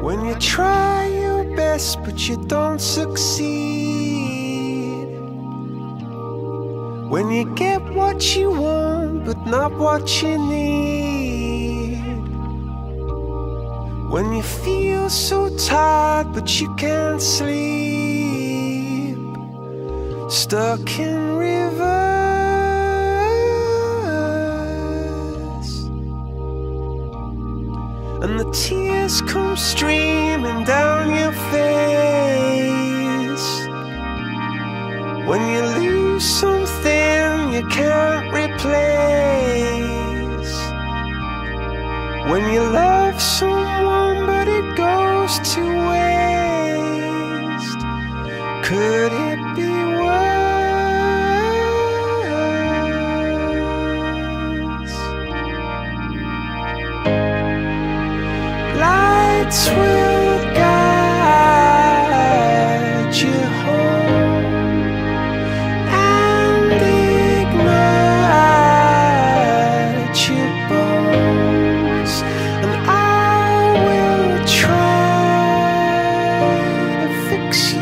When you try your best but you don't succeed, when you get what you want but not what you need, when you feel so tired but you can't sleep, stuck in reverse, and the tears come streaming down your face, when you lose something you can't replace, when you love someone but it goes to waste. Could it be worse? Lights will guide you home and ignite your bones, and I will try to fix you.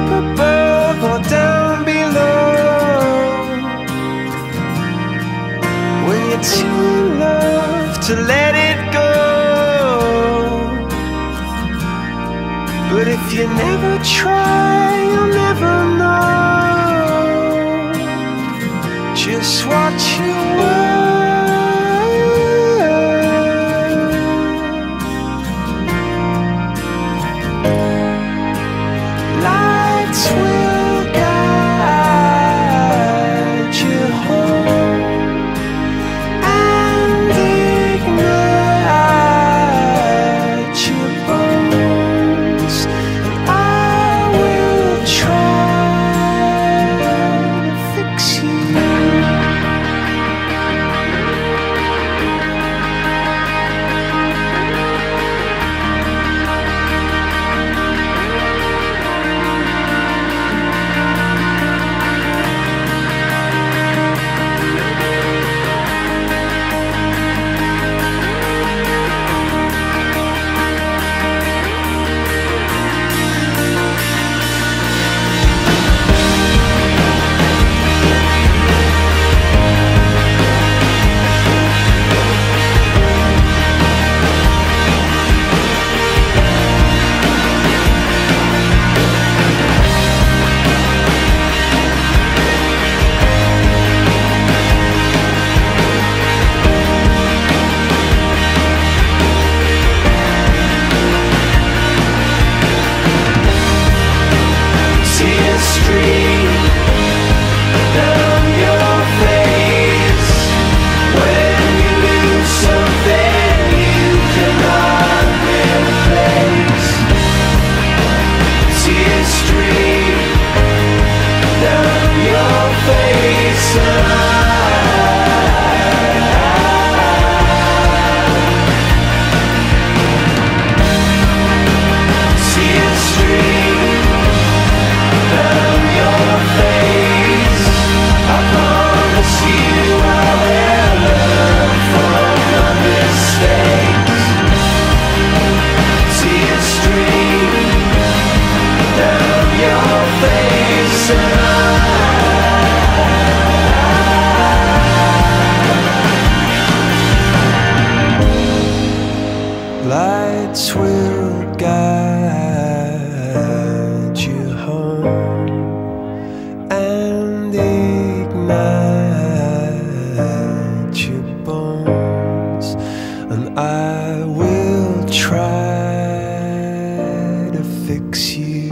Above or down below, when you're too in love to let it go, but if you never try you'll never know just what you were. Lights will guide you home and ignite your bones, and I will try to fix you. Lights will guide you home and ignite your bones, and I will try to fix you.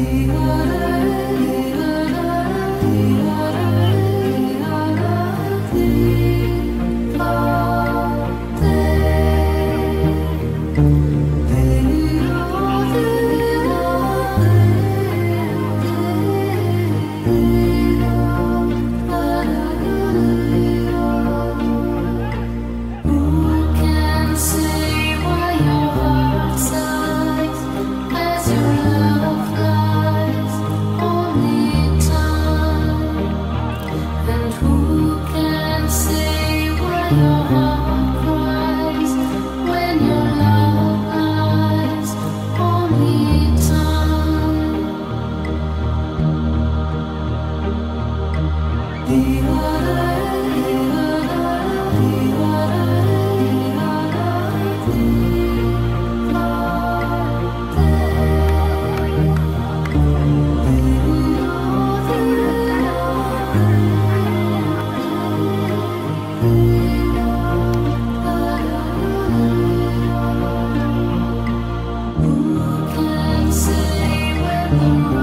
Who can say when the